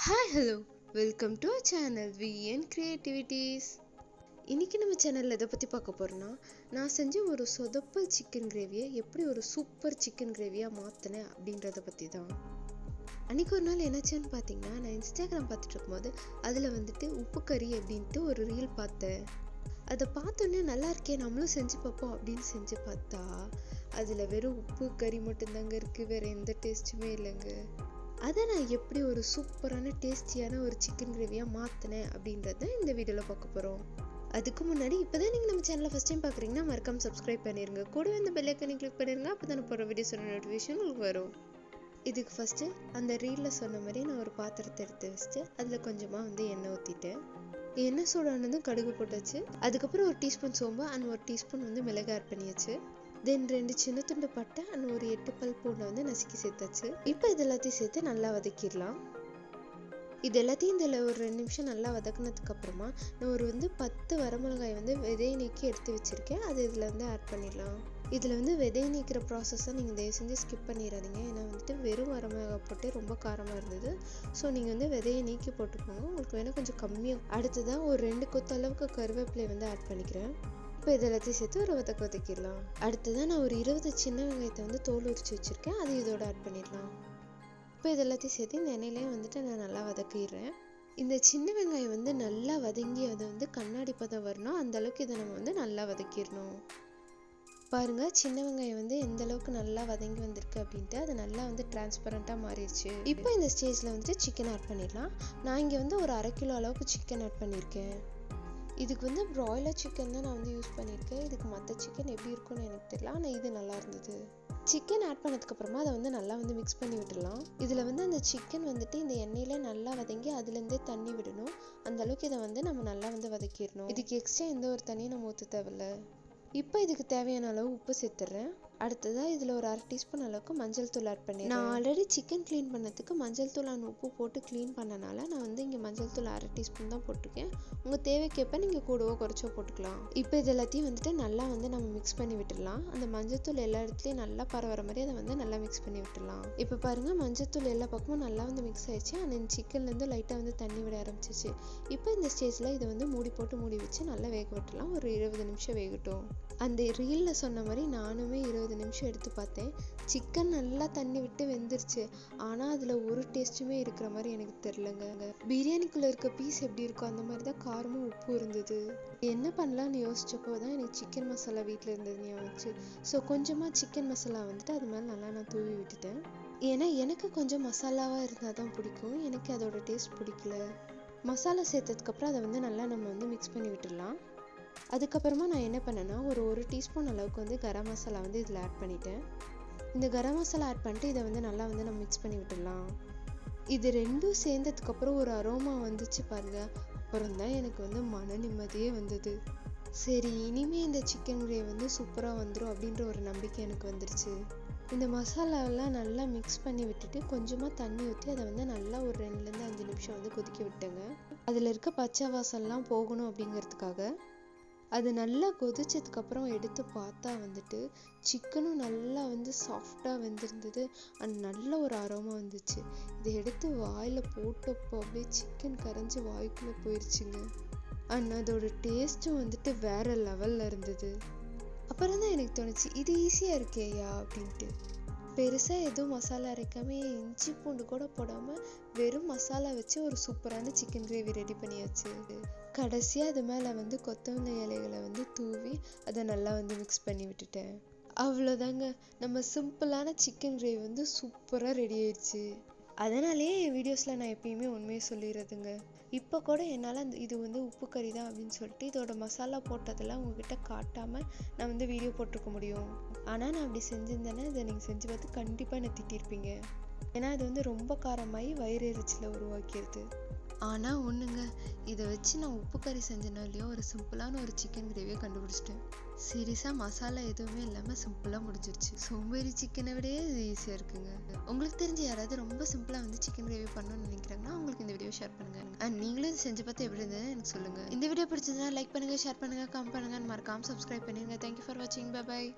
Hi hello welcome to our channel VN creativities. இன்றைக்கி நம்ம சேனலில் எதை பற்றி பார்க்க போகிறோன்னா, நான் செஞ்ச ஒரு சொதப்பல் சிக்கன் கிரேவியை எப்படி ஒரு சூப்பர் சிக்கன் கிரேவியாக மாற்றினேன் அப்படின்றத பற்றி தான். அன்றைக்கி ஒரு நாள் என்னாச்சுன்னு பார்த்தீங்கன்னா, நான் இன்ஸ்டாகிராம் பார்த்துட்டு இருக்கும்போது அதில் வந்துட்டு உப்பு கறி அப்படின்ட்டு ஒரு ரீல் பார்த்தேன். அதை பார்த்தோன்னே நல்லா இருக்கே, நம்மளும் செஞ்சு பார்ப்போம் அப்படின்னு செஞ்சு பார்த்தா அதில் வெறும் உப்பு கறி மட்டும்தாங்க இருக்குது, வேறு எந்த டேஸ்ட்டுமே இல்லைங்க. அதை நான் எப்படி ஒரு சூப்பரான டேஸ்டியான ஒரு சிக்கன் கிரேவியாக மாற்றினேன் அப்படின்றத இந்த வீடியோவில் பார்க்க போகிறோம். அதுக்கு முன்னாடி இப்போ தான் நீங்கள் நம்ம சேனலை ஃபஸ்ட் டைம் பார்க்குறீங்கன்னா மறக்காம சப்ஸ்கிரைப் பண்ணிடுங்க. கூடவே இந்த பெல் ஐக்கனை கிளிக் பண்ணிடுங்க, அப்போ தான் போகிற வீடியோஸோட நோட்டிஃபிகேஷன் உங்களுக்கு வரும். இதுக்கு ஃபஸ்ட்டு அந்த ரீலில் சொன்ன மாதிரி நான் ஒரு பாத்திரத்தை எடுத்து வச்சுட்டு அதில் கொஞ்சமாக எண்ணெய் ஊற்றிட்டேன். எண்ணெய் சூடானதும் கடுகு போட்டாச்சு. அதுக்கப்புறம் ஒரு டீஸ்பூன் சோம்பு அண்ட் ஒரு டீஸ்பூன் மிளகாய் ஆட் பண்ணியாச்சு. தென் 2 சின்ன துண்டு பட்டை அண்ட் ஒரு 8 பல் பூண்டை நசுக்கி சேர்த்தாச்சு. இப்போ இது எல்லாத்தையும் சேர்த்து நல்லா வதக்கிடலாம். இது எல்லாத்தையும் இதில் ஒரு 2 நிமிஷம் நல்லா வதக்குனதுக்கு அப்புறமா நான் ஒரு 10 வரமிளகாய் விதையை நீக்கி எடுத்து வச்சுருக்கேன். அது இதில் ஆட் பண்ணிடலாம். இதில் விதையை நீக்கிற ப்ராசஸை நீங்கள் தயவு செஞ்சு ஸ்கிப் பண்ணிடாதீங்க. ஏன்னா வெறும் வரமிளகாய் போட்டு ரொம்ப காரமாக இருந்தது. ஸோ நீங்கள் விதையை நீக்கி போட்டுக்கோங்க, உங்களுக்கு வேணால் கொஞ்சம் கம்மியாக. அடுத்ததான் ஒரு 2 கொத்து அளவுக்கு கருவேப்பிலை ஆட் பண்ணிக்கிறேன். இப்போ இதெல்லாத்தையும் சேர்த்து ஒரு வதக்கிடலாம். அடுத்ததான் நான் ஒரு 20 சின்ன வெங்காயத்தை தோல் உரிச்சு வச்சுருக்கேன், அது இதோட ஆட் பண்ணிடலாம். இப்போ இதெல்லாத்தையும் சேர்த்து இந்த எண்ணெயிலே நான் நல்லா வதக்கிடுறேன். இந்த சின்ன வெங்காயம் நல்லா வதங்கி அதை கண்ணாடி பதம் வரணும், அந்த அளவுக்கு இதை நம்ம நல்லா வதக்கிடணும். பாருங்க, சின்ன வெங்காயம் எந்த அளவுக்கு நல்லா வதங்கி வந்திருக்கு அப்படின்ட்டு அது நல்லா டிரான்ஸ்பரண்டாக மாறிடுச்சு. இப்போ இந்த ஸ்டேஜில் சிக்கன் ஆட் பண்ணிடலாம். நான் இங்கே ஒரு 1/2 கிலோ அளவுக்கு சிக்கன் ஆட் பண்ணியிருக்கேன். இதுக்கு ப்ராய்லர் சிக்கன் தான் நான் யூஸ் பண்ணியிருக்கேன். இதுக்கு மற்ற சிக்கன் எப்படி இருக்குன்னு எனக்கு தெரியல, ஆனால் இது நல்லா இருந்தது. சிக்கன் ஆட் பண்ணதுக்கப்புறமா அதை நல்லா மிக்ஸ் பண்ணி விட்டுடலாம். இதில் அந்த சிக்கன் இந்த எண்ணெயிலே நல்லா வதங்கி அதுலேருந்தே தண்ணி விடணும். அந்த அளவுக்கு இதை நம்ம நல்லா வதக்கிடணும். இதுக்கு எக்ஸ்ட்ரா எந்த ஒரு தண்ணியும் நம்ம ஊற்ற தேவையில்ல. இப்போ இதுக்கு தேவையான அளவு உப்பு சேர்த்துட்றேன். அடுத்ததாக இதில் ஒரு 1/2 டீஸ்பூன் அளவுக்கு மஞ்சள் தூள் ஆட் பண்ணி. நான் ஆல்ரெடி சிக்கன் க்ளீன் பண்ணதுக்கு மஞ்சள் தூள் அண்ட் உப்பு போட்டு க்ளீன் பண்ணனால நான் இங்கே மஞ்சள் தூள் 1/2 டீஸ்பூன் தான் போட்டிருக்கேன். உங்கள் தேவைக்கேற்ப நீங்கள் கூடவோ குறைச்சோ போட்டுக்கலாம். இப்போ இது எல்லாத்தையும் நல்லா நம்ம மிக்ஸ் பண்ணி விட்டுடலாம். அந்த மஞ்சள் தூள் எல்லா இடத்துலையும் நல்லா பரவற மாதிரி அதை நல்லா மிக்ஸ் பண்ணி விட்டுடலாம். இப்போ பாருங்கள், மஞ்சள் தூள் எல்லா பக்கமும் நல்லா மிக்ஸ் ஆயிடுச்சு. அந்த சிக்கன்லேருந்து லைட்டாக தண்ணி விட ஆரம்பிச்சிச்சு. இப்போ இந்த ஸ்டேஜில் இதை மூடி வச்சு நல்லா வேக விட்டுடலாம். ஒரு 20 நிமிஷம் வேகட்டும். அந்த ரீலில் சொன்ன மாதிரி நானுமே 20 நிமிஷம் எடுத்து பார்த்தேன். சிக்கன் நல்லா தண்ணி விட்டு வெந்துருச்சு, ஆனால் அதில் ஒரு டேஸ்ட்டுமே இருக்கிற மாதிரி எனக்கு தெரிலங்க. பிரியாணிக்குள்ளே இருக்க பீஸ் எப்படி இருக்கும் அந்த மாதிரி தான் காரமும் உப்பு இருந்தது. என்ன பண்ணலான்னு யோசிச்சப்போ தான் எனக்கு சிக்கன் மசாலா வீட்டில் இருந்தது ஞாபகம். ஸோ கொஞ்சமாக சிக்கன் மசாலா அது மேலே நல்லா நான் தூவி விட்டுட்டேன். ஏன்னா எனக்கு கொஞ்சம் மசாலாவாக இருந்தால் தான் பிடிக்கும், எனக்கு அதோட டேஸ்ட் பிடிக்கல. மசாலா சேர்த்ததுக்கப்புறம் அதை நல்லா நம்ம மிக்ஸ் பண்ணி விட்டுடலாம். அதுக்கப்புறமா நான் என்ன பண்ணேன்னா, ஒரு டீஸ்பூன் அளவுக்கு கரம் மசாலா இதில் ஆட் பண்ணிட்டேன். இந்த கரம் மசாலா ஆட் பண்ணிட்டு இதை நல்லா நம்ம மிக்ஸ் பண்ணி விட்டுடலாம். இது ரெண்டும் சேர்ந்ததுக்கப்புறம் ஒரு அரோமா வந்துச்சு பாருங்க. அப்புறம் தான் எனக்கு மன நிம்மதியே வந்தது. சரி, இனிமேல் இந்த சிக்கன் கிரேவி சூப்பராக வந்துடும் அப்படின்ற ஒரு நம்பிக்கை எனக்கு வந்துருச்சு. இந்த மசாலாவெல்லாம் நல்லா மிக்ஸ் பண்ணி விட்டுட்டு கொஞ்சமாக தண்ணி ஊற்றி அதை நல்லா ஒரு 2லேருந்து 5 நிமிஷம் கொதிக்க விட்டேங்க. அதில் இருக்க பச்சை வாசம்லாம் போகணும் அப்படிங்கிறதுக்காக. அது நல்லா கொதிச்சதுக்கப்புறம் எடுத்து பார்த்தா சிக்கனும் நல்லா சாஃப்டாக வெந்திருந்தது அண்ட் நல்ல ஒரு அரோமா வந்துச்சு. இதை எடுத்து வாயில் போட்டப்போ அப்படியே சிக்கன் கரைஞ்சி வாய்க்குள்ளே போயிடுச்சுங்க. அண்ட் அதோட டேஸ்ட்டும் வேற லெவலில் இருந்தது. அப்புறம் தான் எனக்கு தோணுச்சு, இது ஈஸியாக இருக்கேயா அப்படின்ட்டு. பெருசாக எதுவும் மசாலா அரைக்காம இஞ்சி பூண்டு கூட போடாமல் வெறும் மசாலா வச்சு ஒரு சூப்பரான சிக்கன் கிரேவி ரெடி பண்ணியாச்சு. கடைசியாக அது மேலே கொத்தமல்லி இலைகளை தூவி அதை நல்லா மிக்ஸ் பண்ணி விட்டுட்டேன். அவ்வளோதாங்க, நம்ம சிம்பிளான சிக்கன் கிரேவி சூப்பராக ரெடி ஆயிடுச்சு. அதனாலேயே என் வீடியோஸில் நான் எப்பயுமே உண்மையை சொல்லிடுறதுங்க. இப்போ கூட என்னால் இது உப்பு கறி தான் அப்படின்னு சொல்லிட்டு இதோட மசாலா போட்டதெல்லாம் உங்ககிட்ட காட்டாமல் நான் வீடியோ போட்டிருக்க முடியும். ஆனால் நான் அப்படி செஞ்சிருந்தேன்னா இதை நீங்கள் செஞ்சு பார்த்து கண்டிப்பாக என்னை திட்டிருப்பீங்க. ஏன்னா இது ரொம்ப காரமாகி வயிறு எரிச்சலை உருவாக்கிடுது. ஆனால் ஒன்றுங்க, இதை வச்சு நான் உப்பு கறி செஞ்சனாலையும் ஒரு சிம்பிளான ஒரு சிக்கன் கிரேவியை கண்டுபிடிச்சிட்டேன். சீரியஸாக மசாலா எதுவுமே இல்லாமல் சிம்பிளாக முடிஞ்சிருச்சு. சோம்பேறி சிக்கனை விடையே இது ஈஸியாக இருக்குங்க. உங்களுக்கு தெரிஞ்ச யாராவது ரொம்ப சிம்பிளாக சிக்கன் கிரேவி பண்ணணும்னு நினைக்கிறாங்கன்னா உங்களுக்கு இந்த வீடியோ ஷேர் பண்ணுங்க. அண்ட் நீங்களும் இது செஞ்சு பார்த்து எப்படி இருந்ததுன்னு எனக்கு சொல்லுங்கள். இந்த வீடியோ பிடிச்சதுன்னா லைக் பண்ணுங்கள், ஷேர் பண்ணுங்கள், கமெண்ட் பண்ணுங்கள், மறக்காமல் சப்ஸ்கிரைப் பண்ணிடுங்க. தேங்க்யூ ஃபார் வாட்சிங். Bye bye.